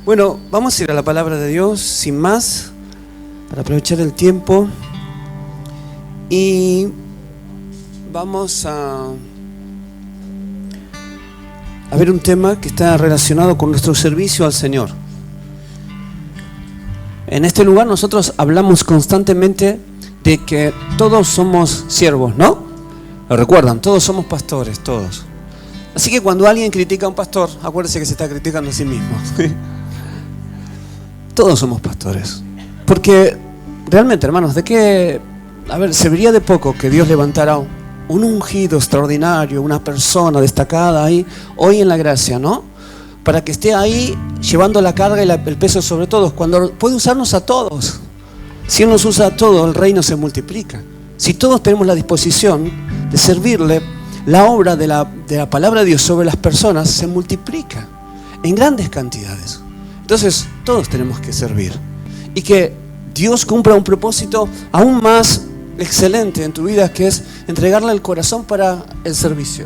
Bueno, vamos a ir a la palabra de Dios sin más, para aprovechar el tiempo. Y vamos a ver un tema que está relacionado con nuestro servicio al Señor. En este lugar nosotros hablamos constantemente de que todos somos siervos, ¿no? ¿Lo recuerdan? Todos somos pastores, todos. Así que cuando alguien critica a un pastor, acuérdese que se está criticando a sí mismo. Todos somos pastores. Porque realmente, hermanos, serviría de poco que Dios levantara un ungido extraordinario, una persona destacada ahí, hoy en la gracia, ¿no? Para que esté ahí llevando la carga y el peso sobre todos, cuando puede usarnos a todos. Si Él nos usa a todos, el reino se multiplica. Si todos tenemos la disposición de servirle, la obra de la palabra de Dios sobre las personas se multiplica en grandes cantidades. Entonces, todos tenemos que servir. Y que Dios cumpla un propósito aún más excelente en tu vida, que es entregarle el corazón para el servicio.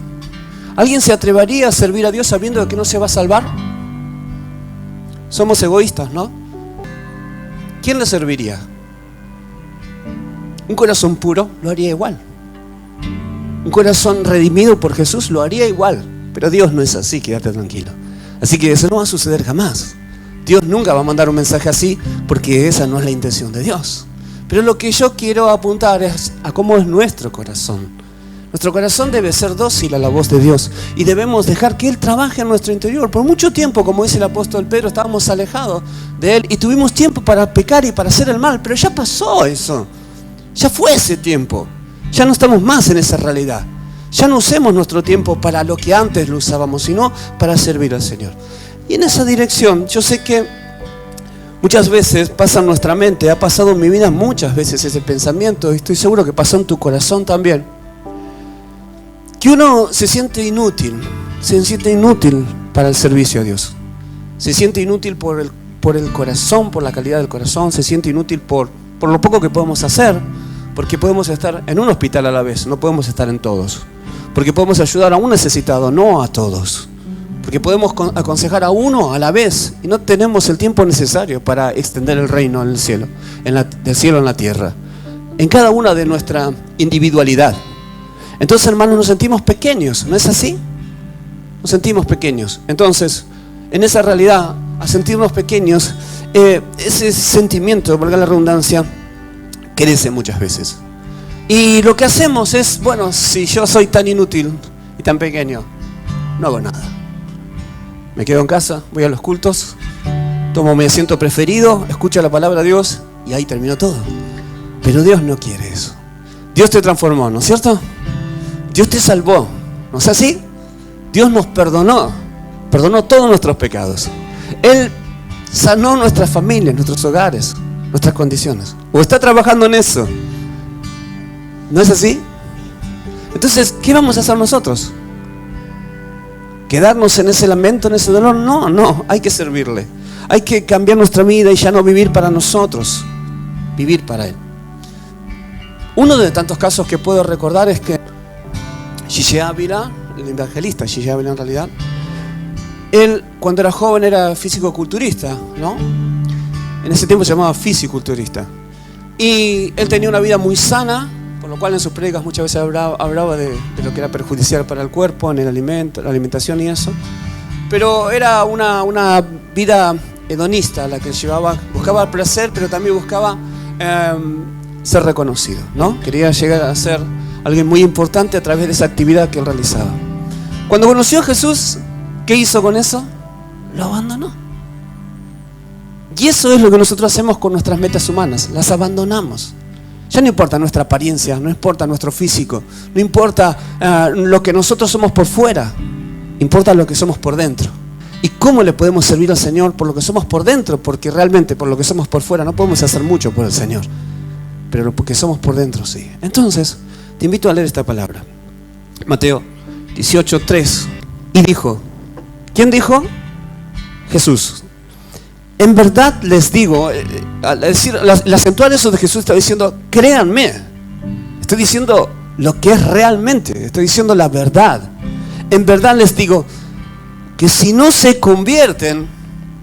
¿Alguien se atrevería a servir a Dios sabiendo que no se va a salvar? Somos egoístas, ¿no? ¿Quién le serviría? Un corazón puro lo haría igual. Un corazón redimido por Jesús lo haría igual. Pero Dios no es así, quédate tranquilo. Así que eso no va a suceder jamás. Dios nunca va a mandar un mensaje así, porque esa no es la intención de Dios. Pero lo que yo quiero apuntar es a cómo es nuestro corazón. Nuestro corazón debe ser dócil a la voz de Dios y debemos dejar que Él trabaje en nuestro interior. Por mucho tiempo, como dice el apóstol Pedro, estábamos alejados de Él y tuvimos tiempo para pecar y para hacer el mal, pero ya pasó eso. Ya fue ese tiempo. Ya no estamos más en esa realidad. Ya no usemos nuestro tiempo para lo que antes lo usábamos, sino para servir al Señor. Y en esa dirección, yo sé que muchas veces pasa en nuestra mente, ha pasado en mi vida muchas veces ese pensamiento, y estoy seguro que pasó en tu corazón también, que uno se siente inútil para el servicio a Dios. Se siente inútil por el corazón, por la calidad del corazón, se siente inútil por lo poco que podemos hacer, porque podemos estar en un hospital a la vez, no podemos estar en todos. Porque podemos ayudar a un necesitado, no a todos. Porque podemos aconsejar a uno a la vez y no tenemos el tiempo necesario para extender el reino en el cielo, del cielo en la tierra, en cada una de nuestra individualidad. Entonces, hermanos, nos sentimos pequeños, ¿no es así? Nos sentimos pequeños. Entonces, en esa realidad, a sentirnos pequeños, ese sentimiento, valga la redundancia, crece muchas veces. Y lo que hacemos es, bueno, si yo soy tan inútil y tan pequeño, no hago nada. Me quedo en casa, voy a los cultos, tomo mi asiento preferido, escucho la palabra de Dios y ahí terminó todo. Pero Dios no quiere eso. Dios te transformó, ¿no es cierto? Dios te salvó, ¿no es así? Dios nos perdonó todos nuestros pecados. Él sanó nuestras familias, nuestros hogares, nuestras condiciones. ¿O está trabajando en eso? ¿No es así? Entonces, ¿qué vamos a hacer nosotros? ¿Quedarnos en ese lamento, en ese dolor? No, hay que servirle. Hay que cambiar nuestra vida y ya no vivir para nosotros, vivir para Él. Uno de tantos casos que puedo recordar es que Gigi Ávila, el evangelista Gigi Ávila en realidad, él cuando era joven era físico-culturista, ¿no? En ese tiempo se llamaba fisiculturista. Y él tenía una vida muy sana, por lo cual en sus prédicas muchas veces hablaba de lo que era perjudicial para el cuerpo, en el alimento, la alimentación y eso. Pero era una vida hedonista la que él llevaba. Buscaba el placer, pero también buscaba ser reconocido, ¿no? Quería llegar a ser alguien muy importante a través de esa actividad que él realizaba. Cuando conoció a Jesús, ¿qué hizo con eso? Lo abandonó. Y eso es lo que nosotros hacemos con nuestras metas humanas, las abandonamos. Ya no importa nuestra apariencia, no importa nuestro físico, no importa lo que nosotros somos por fuera, importa lo que somos por dentro. ¿Y cómo le podemos servir al Señor por lo que somos por dentro? Porque realmente por lo que somos por fuera no podemos hacer mucho por el Señor, pero lo que somos por dentro sí. Entonces, te invito a leer esta palabra. Mateo 18:3. Y dijo, ¿quién dijo? Jesús. En verdad les digo, al acentuar eso de Jesús está diciendo, créanme. Estoy diciendo lo que es realmente, estoy diciendo la verdad. En verdad les digo que si no se convierten,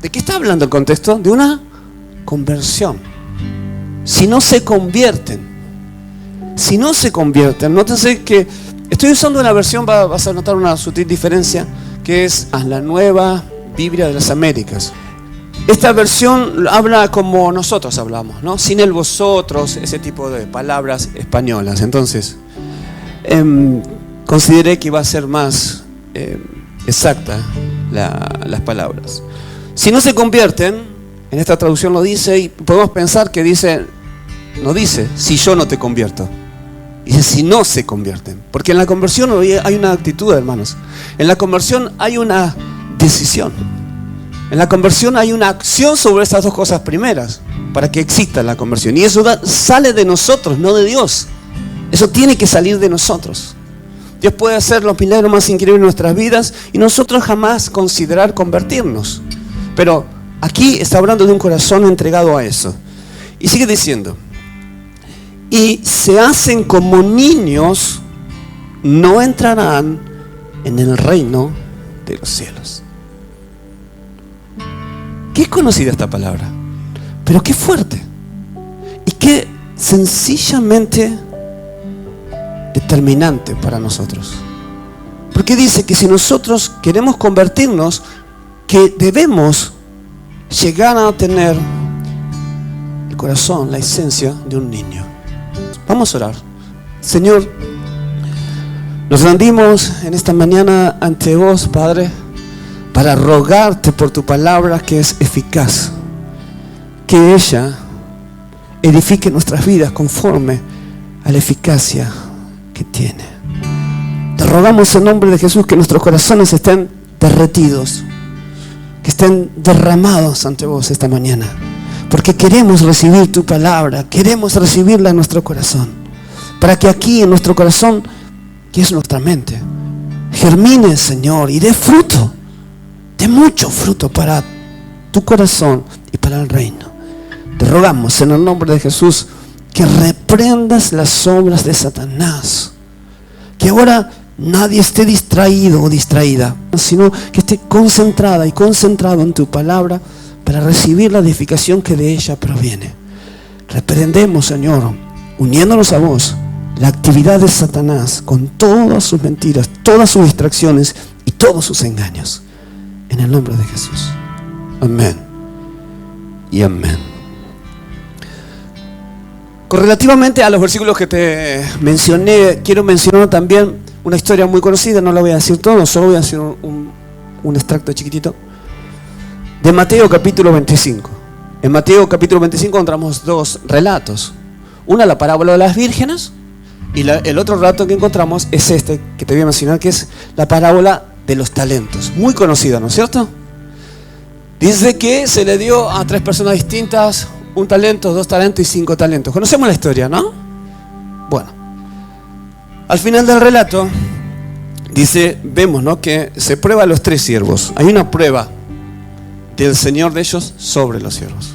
¿De qué está hablando el contexto? De una conversión. Si no se convierten, nótense que estoy usando una versión, vas a notar una sutil diferencia, que es la Nueva Biblia de las Américas. Esta versión habla como nosotros hablamos, ¿no? Sin el vosotros, ese tipo de palabras españolas. Entonces, consideré que iba a ser más exacta las palabras. Si no se convierten, en esta traducción lo dice, y podemos pensar que no dice, si yo no te convierto. Dice, si no se convierten. Porque en la conversión hay una actitud, hermanos. En la conversión hay una decisión. En la conversión hay una acción sobre estas dos cosas primeras para que exista la conversión. Y eso sale de nosotros, no de Dios. Eso tiene que salir de nosotros. Dios puede hacer los milagros más increíbles en nuestras vidas y nosotros jamás considerar convertirnos. Pero aquí está hablando de un corazón entregado a eso. Y sigue diciendo, y se hacen como niños, no entrarán en el reino de los cielos. Qué conocida esta palabra, pero qué fuerte y qué sencillamente determinante para nosotros. Porque dice que si nosotros queremos convertirnos, que debemos llegar a tener el corazón, la esencia de un niño. Vamos a orar. Señor, nos rendimos en esta mañana ante vos, Padre, para rogarte por tu palabra que es eficaz, que ella edifique nuestras vidas conforme a la eficacia que tiene. Te rogamos en nombre de Jesús que nuestros corazones estén derretidos, que estén derramados ante vos esta mañana, porque queremos recibir tu palabra, queremos recibirla en nuestro corazón, para que aquí en nuestro corazón, que es nuestra mente, germine, Señor, y dé fruto, de mucho fruto para tu corazón y para el reino. Te rogamos en el nombre de Jesús que reprendas las obras de Satanás, que ahora nadie esté distraído o distraída, sino que esté concentrada y concentrado en tu palabra para recibir la edificación que de ella proviene. Reprendemos, Señor, uniéndonos a vos, la actividad de Satanás con todas sus mentiras, todas sus distracciones y todos sus engaños. En el nombre de Jesús. Amén. Y amén. Correlativamente a los versículos que te mencioné, quiero mencionar también una historia muy conocida. No la voy a decir todo, solo voy a decir un extracto chiquitito. De Mateo capítulo 25. En Mateo capítulo 25 encontramos dos relatos. Una, la parábola de las vírgenes. Y el otro relato que encontramos es este que te voy a mencionar, que es la parábola de los talentos, muy conocida, ¿no es cierto? Dice que se le dio a 3 personas distintas 1 talento, 2 talentos y 5 talentos. Conocemos la historia, ¿no? Bueno, al final del relato vemos, ¿no?, que se prueba a los 3 siervos. Hay una prueba del Señor de ellos sobre los siervos.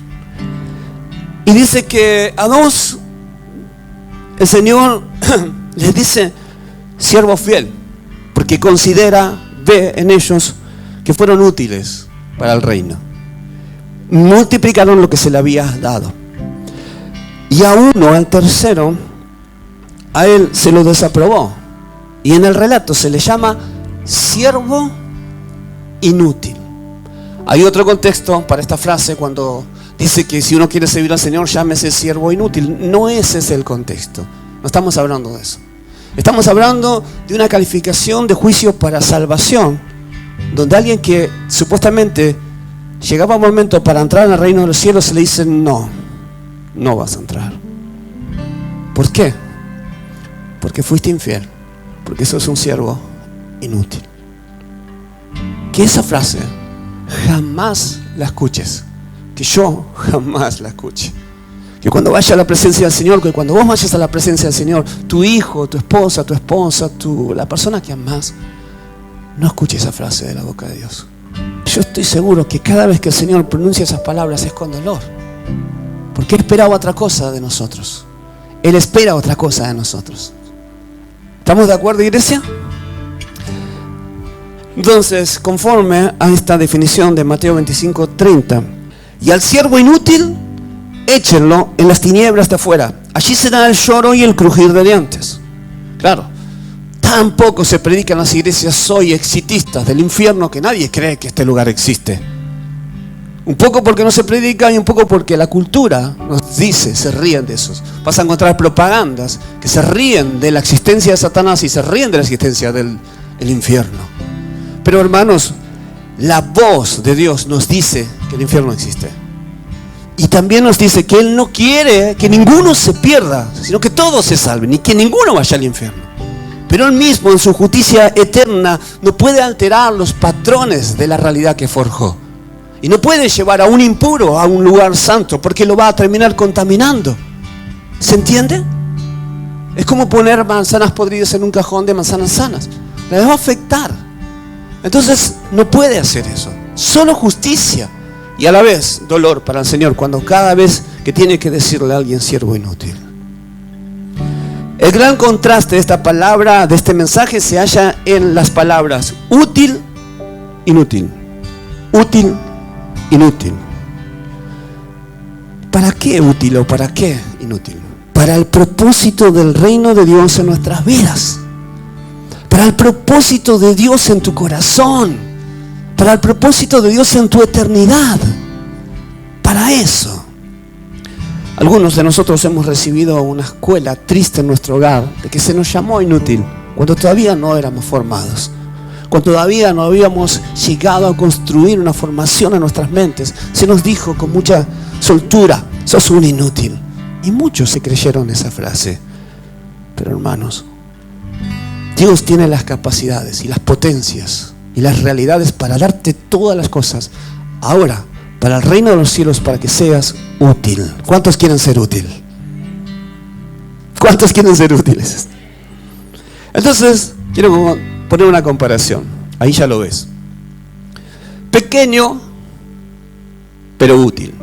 Y dice que a 2 el Señor les dice siervo fiel, porque ve en ellos que fueron útiles para el reino. Multiplicaron lo que se le había dado. Y a uno, al tercero, a él se lo desaprobó. Y en el relato se le llama siervo inútil. Hay otro contexto para esta frase cuando dice que si uno quiere servir al Señor, llámese siervo inútil. No ese es el contexto. No estamos hablando de eso. Estamos hablando de una calificación de juicio para salvación, donde alguien que supuestamente llegaba un momento para entrar en el reino de los cielos, se le dice no vas a entrar. ¿Por qué? Porque fuiste infiel, porque sos un siervo inútil. Que esa frase jamás la escuches, que yo jamás la escuche. Que cuando vaya a la presencia del Señor, que cuando vos vayas a la presencia del Señor, tu hijo, tu esposa, la persona que amás, no escuche esa frase de la boca de Dios. Yo estoy seguro que cada vez que el Señor pronuncia esas palabras es con dolor, porque Él esperaba otra cosa de nosotros. Él espera otra cosa de nosotros. ¿Estamos de acuerdo, iglesia? Entonces, conforme a esta definición de Mateo 25:30, y al siervo inútil, échenlo en las tinieblas de afuera. Allí será el lloro y el crujir de dientes. Claro, tampoco se predica en las iglesias hoy exitistas del infierno que nadie cree que este lugar existe. Un poco porque no se predica y un poco porque la cultura nos dice, se ríen de esos. Vas a encontrar propagandas que se ríen de la existencia de Satanás y se ríen de la existencia del infierno. Pero hermanos, la voz de Dios nos dice que el infierno existe. Y también nos dice que Él no quiere que ninguno se pierda, sino que todos se salven y que ninguno vaya al infierno. Pero Él mismo, en su justicia eterna, no puede alterar los patrones de la realidad que forjó. Y no puede llevar a un impuro a un lugar santo, porque lo va a terminar contaminando. ¿Se entiende? Es como poner manzanas podridas en un cajón de manzanas sanas. Les va a afectar. Entonces no puede hacer eso. Solo justicia. Y a la vez dolor para el Señor cuando cada vez que tiene que decirle a alguien siervo inútil. El gran contraste de esta palabra, de este mensaje, se halla en las palabras útil, inútil. Útil, inútil. ¿Para qué útil o para qué inútil? Para el propósito del reino de Dios en nuestras vidas. Para el propósito de Dios en tu corazón. Para el propósito de Dios en tu eternidad. Para eso. Algunos de nosotros hemos recibido una escuela triste en nuestro hogar de que se nos llamó inútil cuando todavía no éramos formados. Cuando todavía no habíamos llegado a construir una formación en nuestras mentes, se nos dijo con mucha soltura, sos un inútil. Y muchos se creyeron esa frase. Pero hermanos, Dios tiene las capacidades y las potencias y las realidades para darte todas las cosas. Ahora, para el reino de los cielos, para que seas útil. ¿Cuántos quieren ser útil? ¿Cuántos quieren ser útiles? Entonces, quiero poner una comparación. Ahí ya lo ves. Pequeño, pero útil.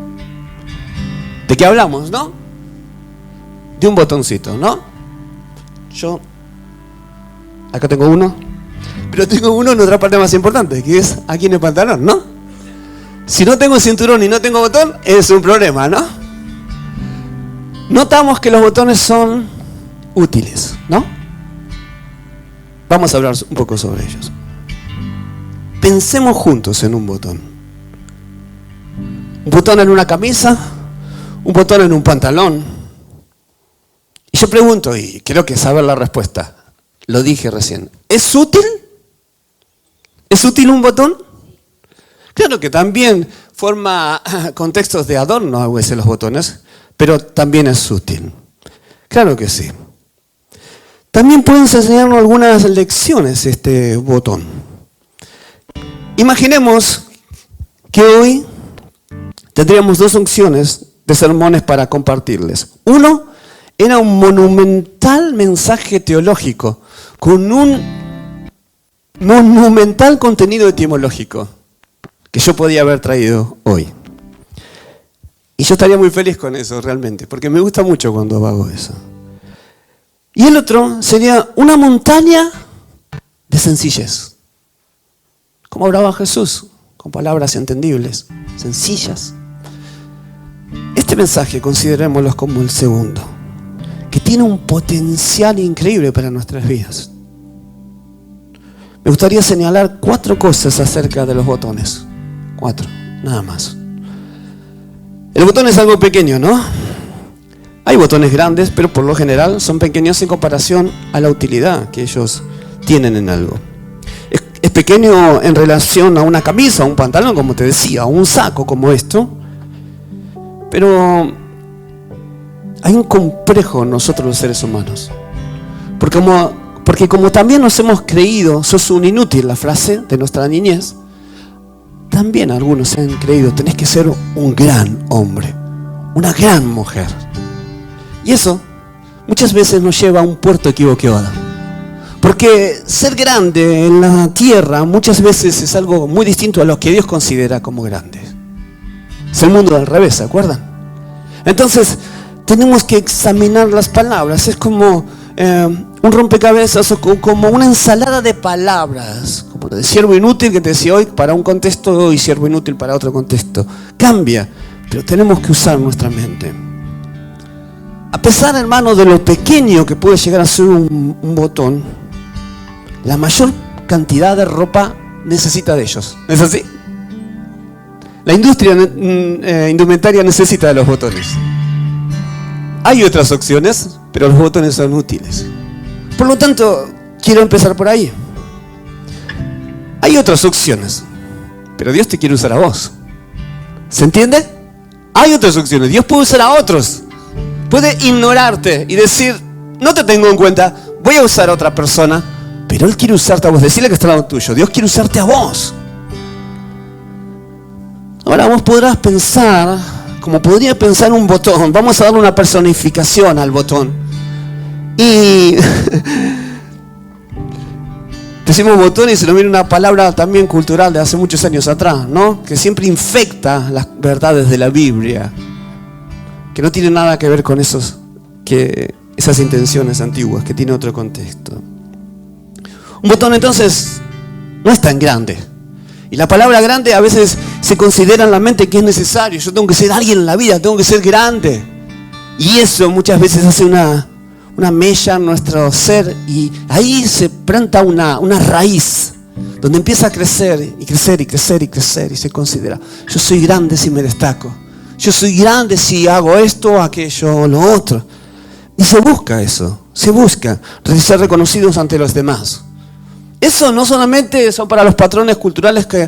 ¿De qué hablamos, no? De un botoncito, ¿no? Yo, acá tengo uno, pero tengo uno en otra parte más importante, que es aquí en el pantalón, ¿no? Si no tengo cinturón y no tengo botón, es un problema, ¿no? Notamos que los botones son útiles, ¿no? Vamos a hablar un poco sobre ellos. Pensemos juntos en un botón. Un botón en una camisa, un botón en un pantalón. Y yo pregunto, y creo que saber la respuesta, lo dije recién, ¿es útil? ¿Es útil un botón? Claro que también forma contextos de adorno a veces los botones, pero también es útil. Claro que sí. También pueden enseñarnos algunas lecciones este botón. Imaginemos que hoy tendríamos dos opciones de sermones para compartirles. Uno era un monumental mensaje teológico con un monumental contenido etimológico que yo podía haber traído hoy. Y yo estaría muy feliz con eso realmente, porque me gusta mucho cuando hago eso. Y el otro sería una montaña de sencillez. Como hablaba Jesús, con palabras entendibles, sencillas. Este mensaje considerémoslo como el segundo, que tiene un potencial increíble para nuestras vidas. Me gustaría señalar 4 cosas acerca de los botones. 4, nada más. El botón es algo pequeño, ¿no? Hay botones grandes, pero por lo general son pequeños en comparación a la utilidad que ellos tienen en algo. Es pequeño en relación a una camisa, a un pantalón, como te decía, a un saco como esto. Pero hay un complejo en nosotros los seres humanos. Porque como también nos hemos creído, sos un inútil, la frase de nuestra niñez, también algunos se han creído, tenés que ser un gran hombre, una gran mujer. Y eso muchas veces nos lleva a un puerto equivocado. Porque ser grande en la tierra muchas veces es algo muy distinto a lo que Dios considera como grande. Es el mundo al revés, ¿se acuerdan? Entonces tenemos que examinar las palabras. Es como un rompecabezas o como una ensalada de palabras, como de siervo inútil que te decía hoy para un contexto y siervo inútil para otro contexto. Cambia, pero tenemos que usar nuestra mente. A pesar, hermano, de lo pequeño que puede llegar a ser un botón, la mayor cantidad de ropa necesita de ellos. ¿No es así? La industria indumentaria necesita de los botones. Hay otras opciones, pero los botones son útiles. Por lo tanto, quiero empezar por ahí. Hay otras opciones, pero Dios te quiere usar a vos. ¿Se entiende? Hay otras opciones. Dios puede usar a otros. Puede ignorarte y decir, no te tengo en cuenta, voy a usar a otra persona, pero Él quiere usarte a vos. Decirle que está al lado tuyo. Dios quiere usarte a vos. Ahora vos podrás pensar, como podría pensar un botón. Vamos a darle una personificación al botón. Y decimos botón y se nos viene una palabra también cultural de hace muchos años atrás, ¿no? Que siempre infecta las verdades de la Biblia, que no tiene nada que ver con esas intenciones antiguas, que tiene otro contexto. Un botón entonces no es tan grande. Y la palabra grande a veces se considera en la mente que es necesario. Yo tengo que ser alguien en la vida, tengo que ser grande. Y eso muchas veces hace una mella en nuestro ser, y ahí se planta una raíz donde empieza a crecer y crecer y crecer y crecer, y se considera, yo soy grande si me destaco, yo soy grande si hago esto, aquello, lo otro. Y se busca eso, se busca ser reconocidos ante los demás. Eso no solamente son para los patrones culturales que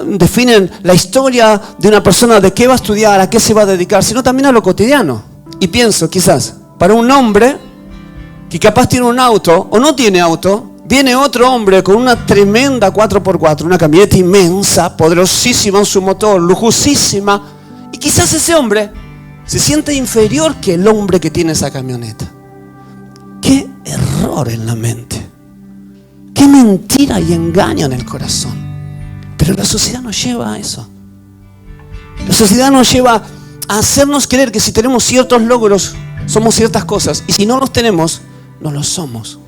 definen la historia de una persona, de qué va a estudiar, a qué se va a dedicar, sino también a lo cotidiano. Y pienso, quizás, para un hombre que capaz tiene un auto o no tiene auto, viene otro hombre con una tremenda 4x4, una camioneta inmensa, poderosísima en su motor, lujosísima, y quizás ese hombre se siente inferior que el hombre que tiene esa camioneta. ¡Qué error en la mente! ¡Qué mentira y engaño en el corazón! Pero la sociedad nos lleva a eso. La sociedad nos lleva a hacernos creer que si tenemos ciertos logros, somos ciertas cosas, y si no los tenemos, no lo somos.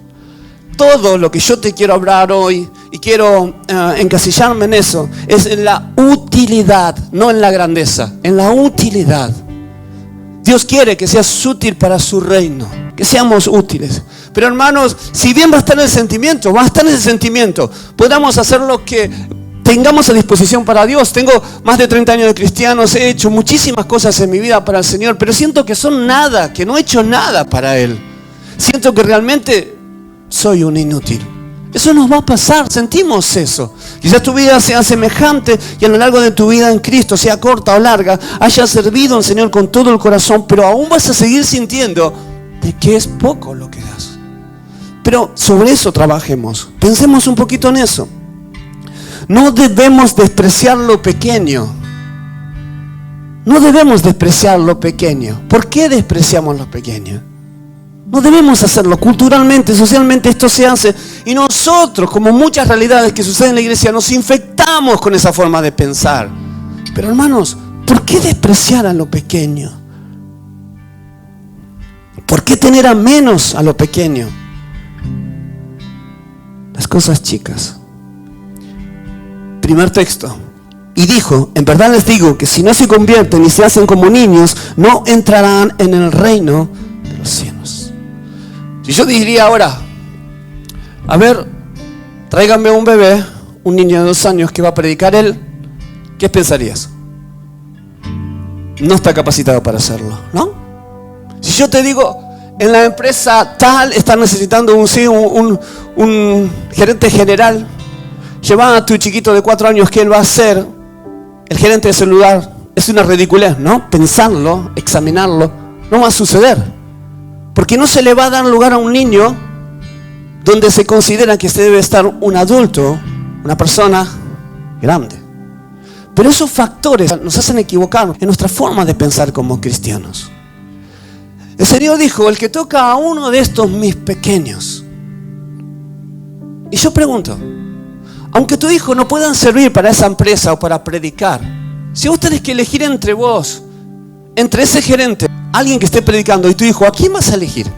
Todo lo que yo te quiero hablar hoy, y quiero encasillarme en eso, es en la utilidad, no en la grandeza, en la utilidad. Dios quiere que seas útil para su reino, que seamos útiles. Pero hermanos, si bien va a estar en el sentimiento, va a estar en ese sentimiento, podamos hacer lo que tengamos a disposición para Dios. Tengo más de 30 años de cristianos, he hecho muchísimas cosas en mi vida para el Señor, pero siento que son nada, que no he hecho nada para Él. Siento que realmente soy un inútil. Eso nos va a pasar, sentimos eso. Quizás tu vida sea semejante y a lo largo de tu vida en Cristo, sea corta o larga, hayas servido al Señor con todo el corazón, pero aún vas a seguir sintiendo de que es poco lo que das. Pero sobre eso trabajemos, pensemos un poquito en eso. No debemos despreciar lo pequeño. No debemos despreciar lo pequeño. ¿Por qué despreciamos lo pequeño? No debemos hacerlo. Culturalmente, socialmente esto se hace. Y nosotros, como muchas realidades que suceden en la iglesia, nos infectamos con esa forma de pensar. Pero hermanos, ¿por qué despreciar a lo pequeño? ¿Por qué tener a menos a lo pequeño? Las cosas chicas. Primer texto. Y dijo, en verdad les digo que si no se convierten y se hacen como niños, no entrarán en el reino de los cielos. Si yo diría ahora, a ver, tráiganme un bebé, un niño de 2 años que va a predicar él, ¿qué pensarías? No está capacitado para hacerlo, ¿no? Si yo te digo, en la empresa tal está necesitando un gerente general, lleva a tu chiquito de 4 años, ¿qué él va a hacer? El gerente de ese lugar. Es una ridiculez, ¿no? Pensarlo, examinarlo, no va a suceder. Porque no se le va a dar lugar a un niño donde se considera que se debe estar un adulto, una persona grande. Pero esos factores nos hacen equivocar en nuestra forma de pensar como cristianos. El Señor dijo, el que toca a uno de estos mis pequeños. Y yo pregunto, aunque tu hijo no puedan servir para esa empresa o para predicar, si vos tenés que elegir entre vos, entre ese gerente, alguien que esté predicando y tu hijo, ¿a quién vas a elegir?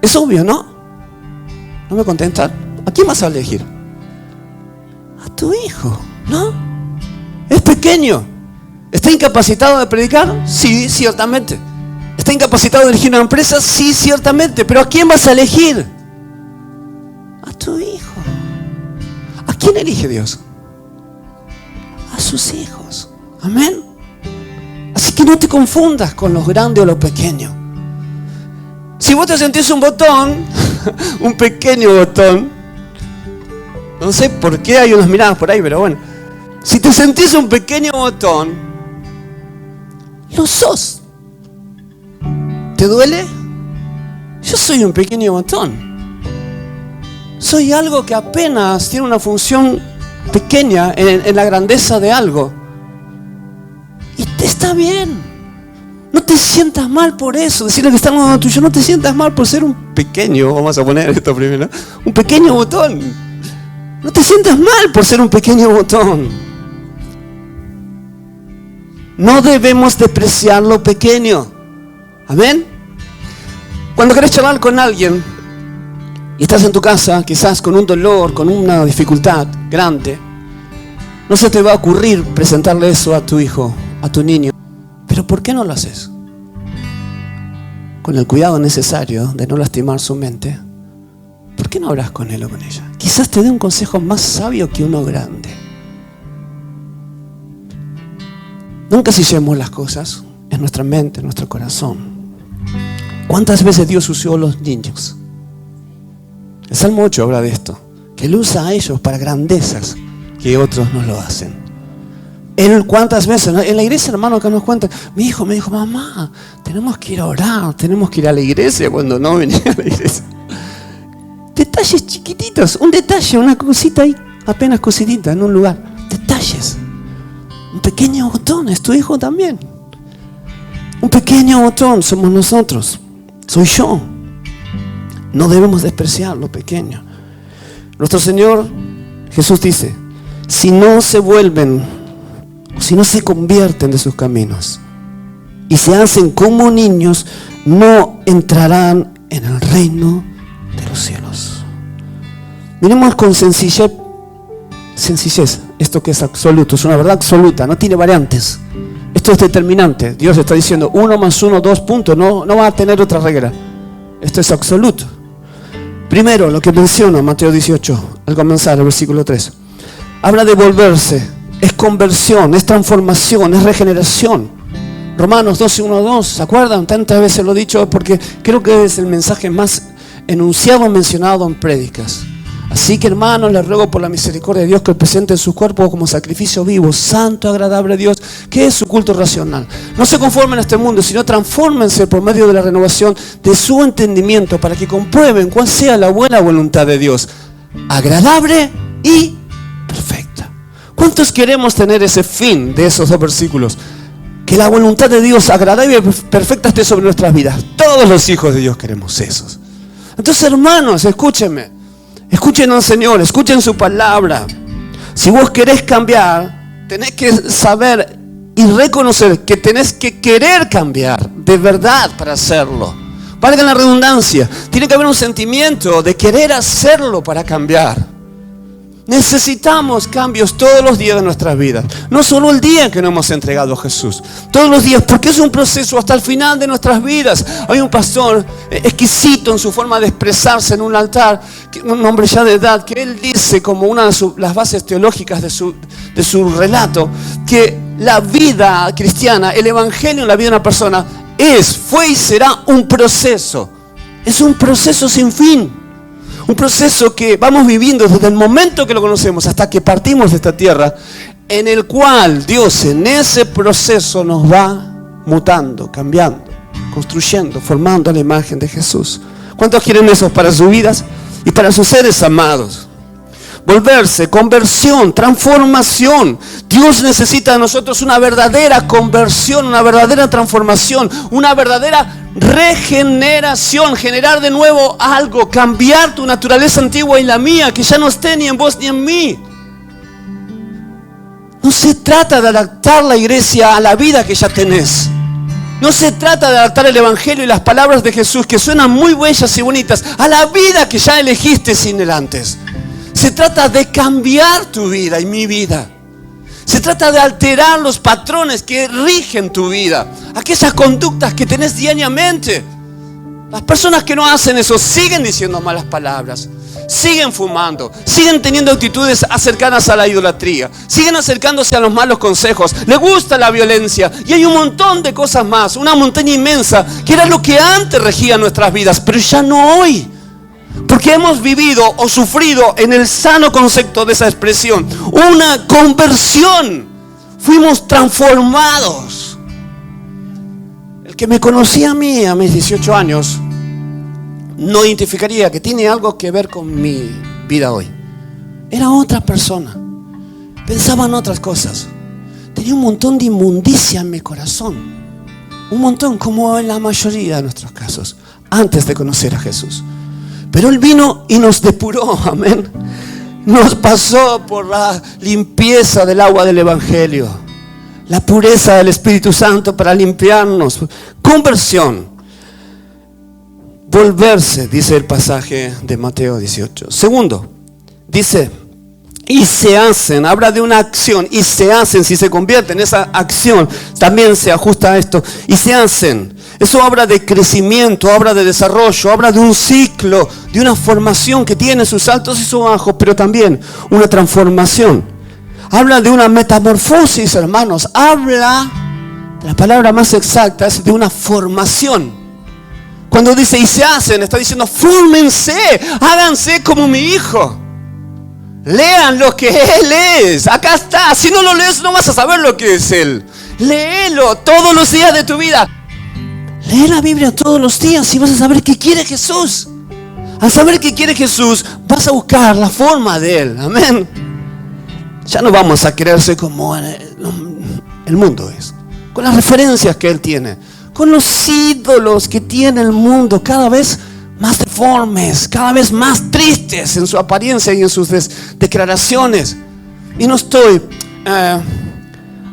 Es obvio, ¿no? ¿No me contestan? ¿A quién vas a elegir? A tu hijo, ¿no? Es pequeño. ¿Está incapacitado de predicar? Sí, ciertamente. ¿Está incapacitado de elegir una empresa? Sí, ciertamente. ¿Pero a quién vas a elegir? A tu hijo. ¿A quién elige Dios? A sus hijos. Amén. Así que no te confundas con los grandes o los pequeños. Si vos te sentís un botón, un pequeño botón, no sé por qué hay unas miradas por ahí, pero bueno. Si te sentís un pequeño botón, lo sos. ¿Te duele? Yo soy un pequeño botón. Soy algo que apenas tiene una función pequeña en la grandeza de algo. Y te está bien. No te sientas mal por eso. Decirle que está en lo tuyo, no te sientas mal por ser un pequeño, vamos a poner esto primero, un pequeño botón. No te sientas mal por ser un pequeño botón. No debemos despreciar lo pequeño. Amén. Cuando querés charlar con alguien y estás en tu casa, quizás con un dolor, con una dificultad grande, no se te va a ocurrir presentarle eso a tu hijo, a tu niño. Pero ¿por qué no lo haces? Con el cuidado necesario de no lastimar su mente. ¿Por qué no hablas con él o con ella? Quizás te dé un consejo más sabio que uno grande. Nunca sellemos las cosas en nuestra mente, en nuestro corazón. ¿Cuántas veces Dios usó a los niños? El Salmo 8 habla de esto, que Él usa a ellos para grandezas que otros no lo hacen. Él, ¿cuántas veces? En la iglesia, hermano, acá nos cuenta, mi hijo me dijo, mamá, tenemos que ir a orar, tenemos que ir a la iglesia, cuando no venía a la iglesia. Detalles chiquititos, un detalle, una cosita ahí, apenas cositita en un lugar. Detalles. Un pequeño botón, es tu hijo también. Un pequeño botón somos nosotros, soy yo. No debemos despreciar lo pequeño. Nuestro Señor Jesús dice, si no se vuelven, si no se convierten de sus caminos y se hacen como niños, no entrarán en el reino de los cielos. Miremos con sencillez esto que es absoluto, es una verdad absoluta, no tiene variantes. Esto es determinante. Dios está diciendo 1 más 1, 2 puntos, no va a tener otra regla. Esto es absoluto. Primero, lo que menciona Mateo 18, al comenzar el versículo 3. Habla de volverse, es conversión, es transformación, es regeneración. Romanos 12, 1, 2, ¿se acuerdan? Tantas veces lo he dicho porque creo que es el mensaje más enunciado, mencionado en prédicas. Así que, hermanos, les ruego por la misericordia de Dios que presenten sus cuerpos como sacrificio vivo, santo, agradable a Dios, que es su culto racional. No se conformen a este mundo, sino transfórmense por medio de la renovación de su entendimiento para que comprueben cuál sea la buena voluntad de Dios, agradable y perfecta. ¿Cuántos queremos tener ese fin de esos dos versículos? Que la voluntad de Dios agradable y perfecta esté sobre nuestras vidas. Todos los hijos de Dios queremos esos. Entonces, hermanos, escúchenme. Escuchen al Señor, escuchen su palabra. Si vos querés cambiar, tenés que saber y reconocer que tenés que querer cambiar de verdad para hacerlo. Valga la redundancia, tiene que haber un sentimiento de querer hacerlo para cambiar. Necesitamos cambios todos los días de nuestras vidas. No solo el día que nos hemos entregado a Jesús. Todos los días, porque es un proceso hasta el final de nuestras vidas. Hay un pastor exquisito en su forma de expresarse en un altar, un hombre ya de edad, que él dice como una de las bases teológicas de su relato, que la vida cristiana, el evangelio en la vida de una persona fue y será un proceso. Es un proceso sin fin. Un proceso que vamos viviendo desde el momento que lo conocemos hasta que partimos de esta tierra, en el cual Dios en ese proceso nos va mutando, cambiando, construyendo, formando a la imagen de Jesús. ¿Cuántos quieren eso para sus vidas y para sus seres amados? Volverse, conversión, transformación. Dios necesita de nosotros una verdadera conversión, una verdadera transformación, una verdadera regeneración, generar de nuevo algo, cambiar tu naturaleza antigua y la mía, que ya no esté ni en vos ni en mí. No se trata de adaptar la iglesia a la vida que ya tenés. No se trata de adaptar el Evangelio y las palabras de Jesús, que suenan muy bellas y bonitas, a la vida que ya elegiste sin el antes. Se trata de cambiar tu vida y mi vida. Se trata de alterar los patrones que rigen tu vida, aquellas conductas que tenés diariamente. Las personas que no hacen eso siguen diciendo malas palabras, siguen fumando, siguen teniendo actitudes cercanas a la idolatría, siguen acercándose a los malos consejos, les gusta la violencia y hay un montón de cosas más, una montaña inmensa que era lo que antes regía nuestras vidas, pero ya no hoy. Porque hemos vivido o sufrido, en el sano concepto de esa expresión, una conversión. Fuimos transformados. El que me conocía a mí a mis 18 años no identificaría que tiene algo que ver con mi vida hoy. Era otra persona. Pensaba en otras cosas. Tenía un montón de inmundicia en mi corazón. Un montón, como en la mayoría de nuestros casos, antes de conocer a Jesús. Pero Él vino y nos depuró, amén. Nos pasó por la limpieza del agua del Evangelio, la pureza del Espíritu Santo para limpiarnos. Conversión. Volverse, dice el pasaje de Mateo 18. Segundo, dice, y se hacen, habla de una acción, y se hacen, si se convierte en esa acción, también se ajusta a esto, y se hacen. Eso habla de crecimiento, habla de desarrollo, habla de un ciclo, de una formación que tiene sus altos y sus bajos, pero también una transformación. Habla de una metamorfosis, hermanos. Habla, la palabra más exacta es de una formación. Cuando dice y se hacen, está diciendo fórmense, háganse como mi hijo. Lean lo que Él es. Acá está. Si no lo lees, no vas a saber lo que es Él. Léelo todos los días de tu vida. Lee la Biblia todos los días y vas a saber qué quiere Jesús. Al saber qué quiere Jesús, vas a buscar la forma de Él. Amén. Ya no vamos a querer ser como el mundo es. Con las referencias que Él tiene. Con los ídolos que tiene el mundo. Cada vez más deformes. Cada vez más tristes en su apariencia y en sus declaraciones. Y no estoy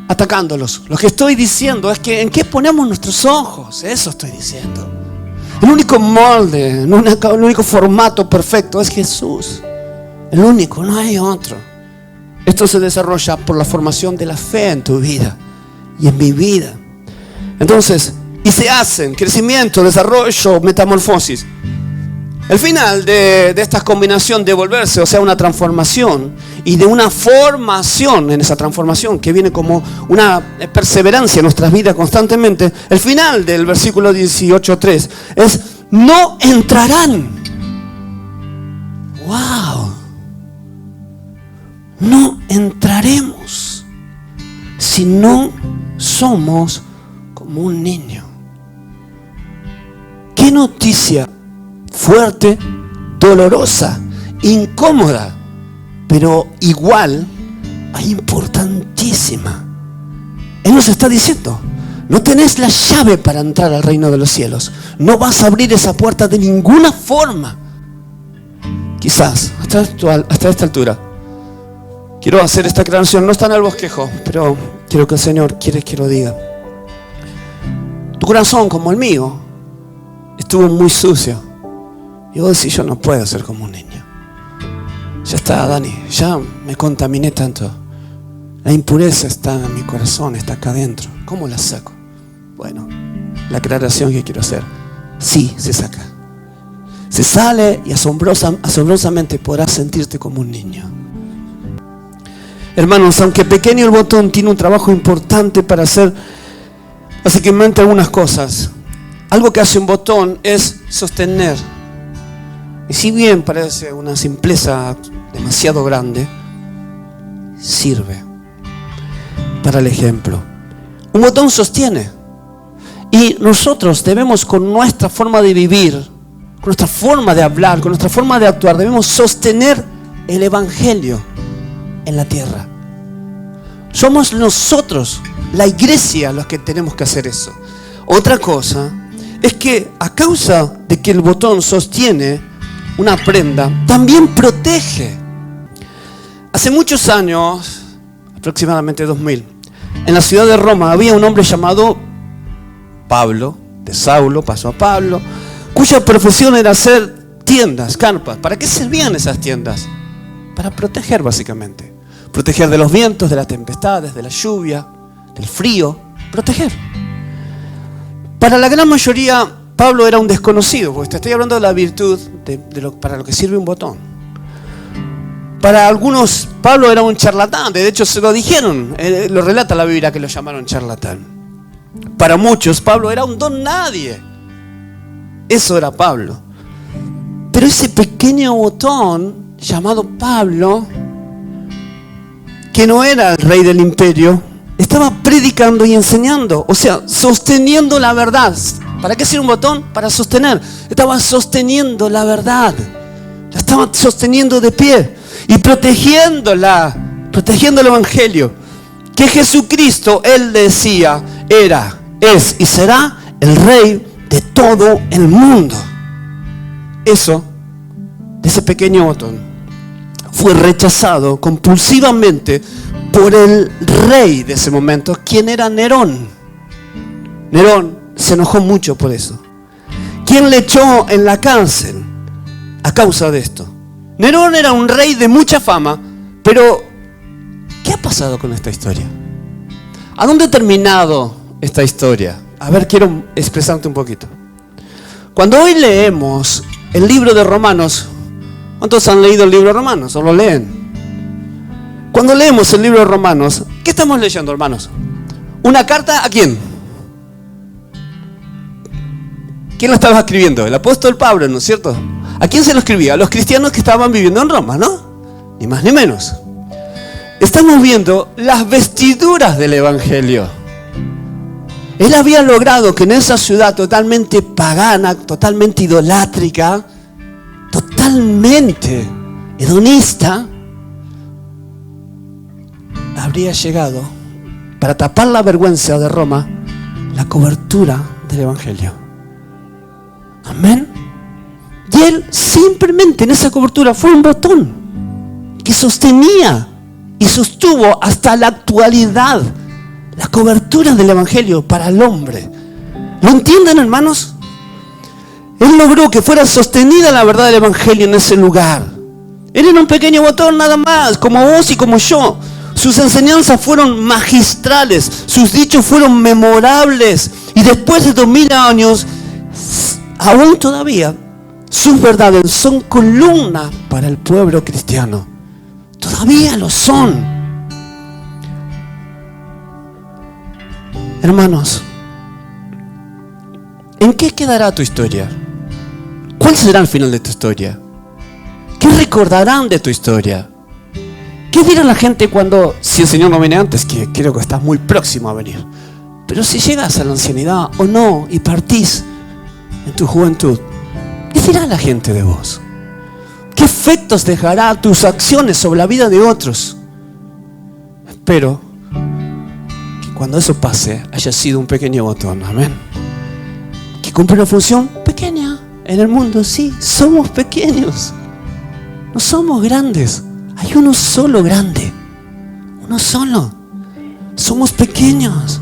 atacándolos. Lo que estoy diciendo es que en qué ponemos nuestros ojos. Eso estoy diciendo. El único molde, el único formato perfecto es Jesús. El único, no hay otro. Esto se desarrolla por la formación de la fe en tu vida y en mi vida. Entonces, y se hacen crecimiento, desarrollo, metamorfosis. El final de esta combinación de volverse, o sea, una transformación y de una formación en esa transformación que viene como una perseverancia en nuestras vidas constantemente. El final del versículo 18:3 es: no entrarán. ¡Wow! No entraremos si no somos como un niño. ¡Qué noticia! Fuerte, dolorosa, incómoda, pero igual importantísima. Él nos está diciendo: no tenés la llave para entrar al reino de los cielos. No vas a abrir esa puerta de ninguna forma. Quizás hasta esta altura quiero hacer esta aclaración. No está en el bosquejo, pero quiero que el Señor quiere que lo diga. Tu corazón, como el mío, estuvo muy sucio. Y vos decís: yo no puedo ser como un niño. Ya está, Dani, ya me contaminé tanto. La impureza está en mi corazón, está acá adentro. ¿Cómo la saco? Bueno, la aclaración que quiero hacer: sí, se saca. Se sale y asombrosamente podrás sentirte como un niño. Hermanos, aunque pequeño el botón, tiene un trabajo importante para hacer básicamente algunas cosas. Algo que hace un botón es sostener. Y si bien parece una simpleza demasiado grande, sirve para el ejemplo. Un botón sostiene. Y nosotros debemos, con nuestra forma de vivir, con nuestra forma de hablar, con nuestra forma de actuar, debemos sostener el Evangelio en la tierra. Somos nosotros, la iglesia, los que tenemos que hacer eso. Otra cosa es que a causa de que el botón sostiene una prenda, también protege. Hace muchos años, aproximadamente 2000, en la ciudad de Roma había un hombre llamado Pablo, de Saulo pasó a Pablo, cuya profesión era hacer tiendas, carpas. ¿Para qué servían esas tiendas? Para proteger, básicamente. Proteger de los vientos, de las tempestades, de la lluvia, del frío. Proteger. Para la gran mayoría, Pablo era un desconocido, porque te estoy hablando de la virtud para lo que sirve un botón. Para algunos, Pablo era un charlatán, de hecho se lo dijeron, lo relata la Biblia que lo llamaron charlatán. Para muchos, Pablo era un don nadie. Eso era Pablo. Pero ese pequeño botón llamado Pablo, que no era el rey del imperio, estaba predicando y enseñando, o sea, sosteniendo la verdad. ¿Para qué sirve un botón? Para sostener. Estaba sosteniendo la verdad. La estaba sosteniendo de pie y protegiendo el evangelio. Que Jesucristo, él decía, era, es y será el rey de todo el mundo. Eso, de ese pequeño botón, fue rechazado compulsivamente por el rey de ese momento, quien era Nerón. Nerón se enojó mucho por eso. ¿Quién le echó en la cárcel a causa de esto? Nerón era un rey de mucha fama, pero ¿qué ha pasado con esta historia? ¿A dónde ha terminado esta historia? A ver, quiero expresarte un poquito. Cuando hoy leemos el libro de Romanos, ¿cuántos han leído el libro de Romanos o lo leen? Cuando leemos el libro de Romanos, ¿qué estamos leyendo, hermanos? ¿Una carta a quién? ¿Quién lo estaba escribiendo? El apóstol Pablo, ¿no es cierto? ¿A quién se lo escribía? A los cristianos que estaban viviendo en Roma, ¿no? Ni más ni menos. Estamos viendo las vestiduras del evangelio. Él había logrado que en esa ciudad totalmente pagana, totalmente idolátrica, totalmente hedonista, habría llegado, para tapar la vergüenza de Roma, la cobertura del evangelio. Amén. Y él simplemente en esa cobertura fue un botón que sostenía y sostuvo hasta la actualidad la cobertura del evangelio para el hombre. ¿Lo entienden, hermanos? Él logró que fuera sostenida la verdad del evangelio en ese lugar. Él era un pequeño botón nada más, como vos y como yo. Sus enseñanzas fueron magistrales, sus dichos fueron memorables, y después de 2000 años, aún todavía, sus verdades son columna para el pueblo cristiano. Todavía lo son. Hermanos, ¿en qué quedará tu historia? ¿Cuál será el final de tu historia? ¿Qué recordarán de tu historia? ¿Qué dirá la gente cuando, si el Señor no viene antes, que creo que estás muy próximo a venir, pero si llegas a la ancianidad o no y partís en tu juventud, ¿qué dirá la gente de vos? ¿Qué efectos dejará tus acciones sobre la vida de otros? Espero que cuando eso pase haya sido un pequeño botón, amén. Que cumple una función pequeña en el mundo. Sí, somos pequeños, no somos grandes. Hay uno solo grande, uno solo. Somos pequeños.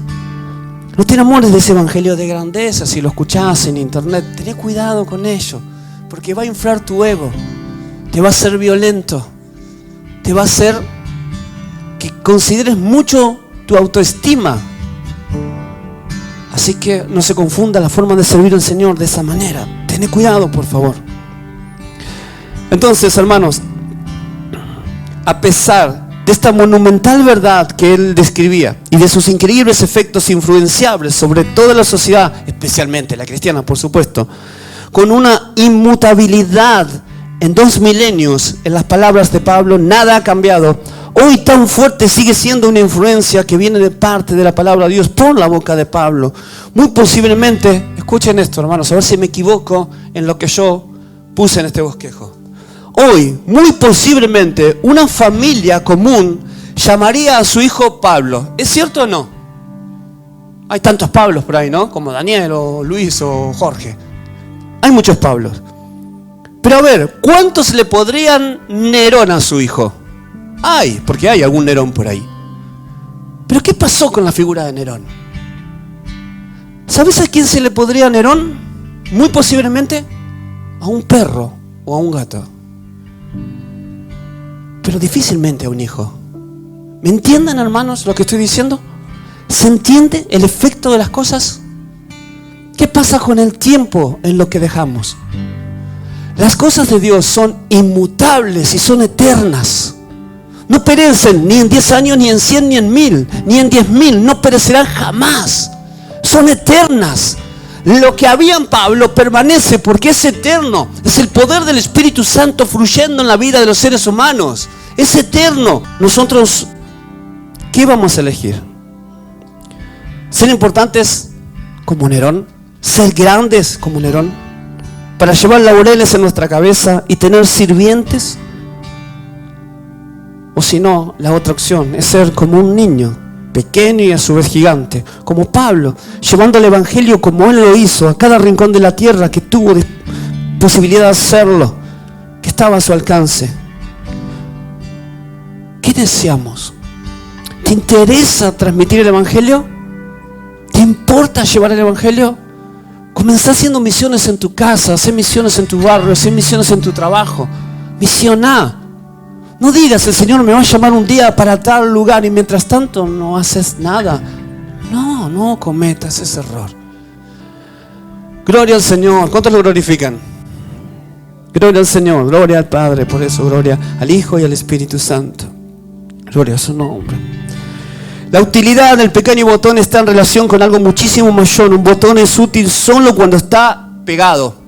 No te enamores de ese evangelio de grandeza. Si lo escuchás en internet, ten cuidado con ello, porque va a inflar tu ego, te va a hacer violento, te va a hacer que consideres mucho tu autoestima. Así que no se confunda la forma de servir al Señor de esa manera. Ten cuidado, por favor. Entonces, hermanos, a pesar de esta monumental verdad que él describía y de sus increíbles efectos influenciables sobre toda la sociedad, especialmente la cristiana, por supuesto, con una inmutabilidad en 2 milenios, en las palabras de Pablo, nada ha cambiado. Hoy tan fuerte sigue siendo una influencia que viene de parte de la palabra de Dios por la boca de Pablo. Muy posiblemente, escuchen esto, hermanos, a ver si me equivoco en lo que yo puse en este bosquejo. Hoy, muy posiblemente, una familia común llamaría a su hijo Pablo. ¿Es cierto o no? Hay tantos Pablos por ahí, ¿no? Como Daniel o Luis o Jorge. Hay muchos Pablos. Pero a ver, ¿cuántos le podrían Nerón a su hijo? Hay, porque hay algún Nerón por ahí. Pero ¿qué pasó con la figura de Nerón? ¿Sabes a quién se le podría Nerón? Muy posiblemente a un perro o a un gato. Pero difícilmente a un hijo. ¿Me entienden, hermanos, lo que estoy diciendo? ¿Se entiende el efecto de las cosas? ¿Qué pasa con el tiempo en lo que dejamos? Las cosas de Dios son inmutables y son eternas. No perecen ni en 10 años, ni en 100, ni en 1000, ni en 10.000. No perecerán jamás. Son eternas. Lo que había en Pablo permanece porque es eterno. Es el poder del Espíritu Santo fluyendo en la vida de los seres humanos. Es eterno. Nosotros, ¿qué vamos a elegir? ¿Ser importantes como Nerón? ¿Ser grandes como Nerón? ¿Para llevar laureles en nuestra cabeza y tener sirvientes? O si no, la otra opción es ser como un niño, pequeño y a su vez gigante, como Pablo, llevando el Evangelio como él lo hizo a cada rincón de la tierra que tuvo posibilidad de hacerlo, que estaba a su alcance. ¿Qué deseamos? ¿Te interesa transmitir el Evangelio? ¿Te importa llevar el Evangelio? Comenzá haciendo misiones en tu casa, hacer misiones en tu barrio, hacer misiones en tu trabajo. Misioná. No digas, el Señor me va a llamar un día para tal lugar y mientras tanto no haces nada. No cometas ese error. Gloria al Señor. ¿Cuántos lo glorifican? Gloria al Señor, gloria al Padre, por eso gloria al Hijo y al Espíritu Santo. Gloria a su nombre. La utilidad del pequeño botón está en relación con algo muchísimo mayor. Un botón es útil solo cuando está pegado.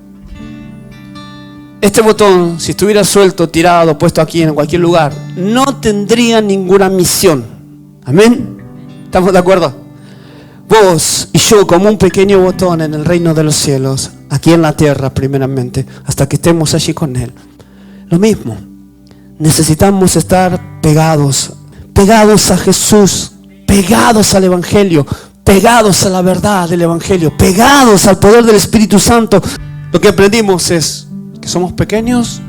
Este botón, si estuviera suelto, tirado, puesto aquí en cualquier lugar, no tendría ninguna misión. ¿Amén? ¿Estamos de acuerdo? Vos y yo, como un pequeño botón en el reino de los cielos, aquí en la tierra primeramente, hasta que estemos allí con Él. Lo mismo, necesitamos estar pegados a Jesús, pegados al Evangelio, pegados a la verdad del Evangelio, pegados al poder del Espíritu Santo. Lo que aprendimos es que somos pequeños,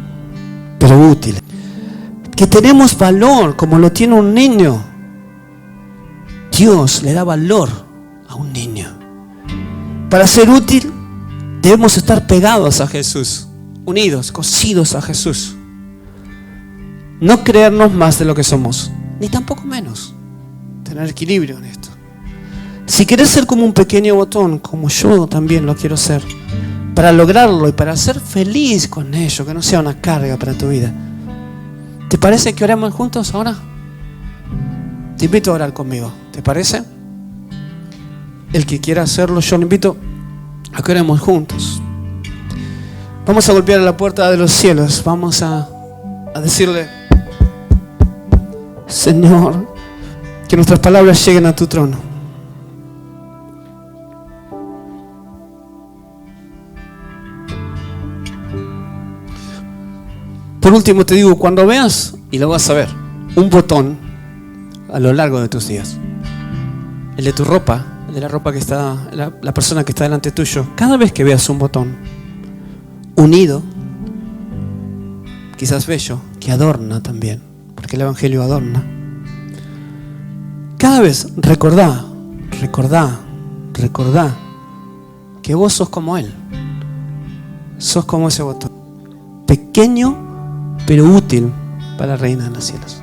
pero útiles. Que tenemos valor como lo tiene un niño. Dios le da valor a un niño. Para ser útil, debemos estar pegados a Jesús, unidos, cosidos a Jesús. No creernos más de lo que somos, ni tampoco menos. Tener equilibrio en esto. Si querés ser como un pequeño botón, como yo también lo quiero ser, para lograrlo y para ser feliz con ello, que no sea una carga para tu vida, ¿te parece que oremos juntos ahora? Te invito a orar conmigo, ¿te parece? El que quiera hacerlo, yo lo invito a que oremos juntos. Vamos a golpear la puerta de los cielos, vamos a decirle: Señor, que nuestras palabras lleguen a tu trono. Por último te digo, cuando veas, y lo vas a ver, un botón a lo largo de tus días, el de tu ropa, el de la ropa que está, la persona que está delante tuyo, cada vez que veas un botón unido, quizás bello, que adorna también, porque el Evangelio adorna, cada vez recordá que vos sos como Él, sos como ese botón, pequeño pero útil para la reina de los cielos.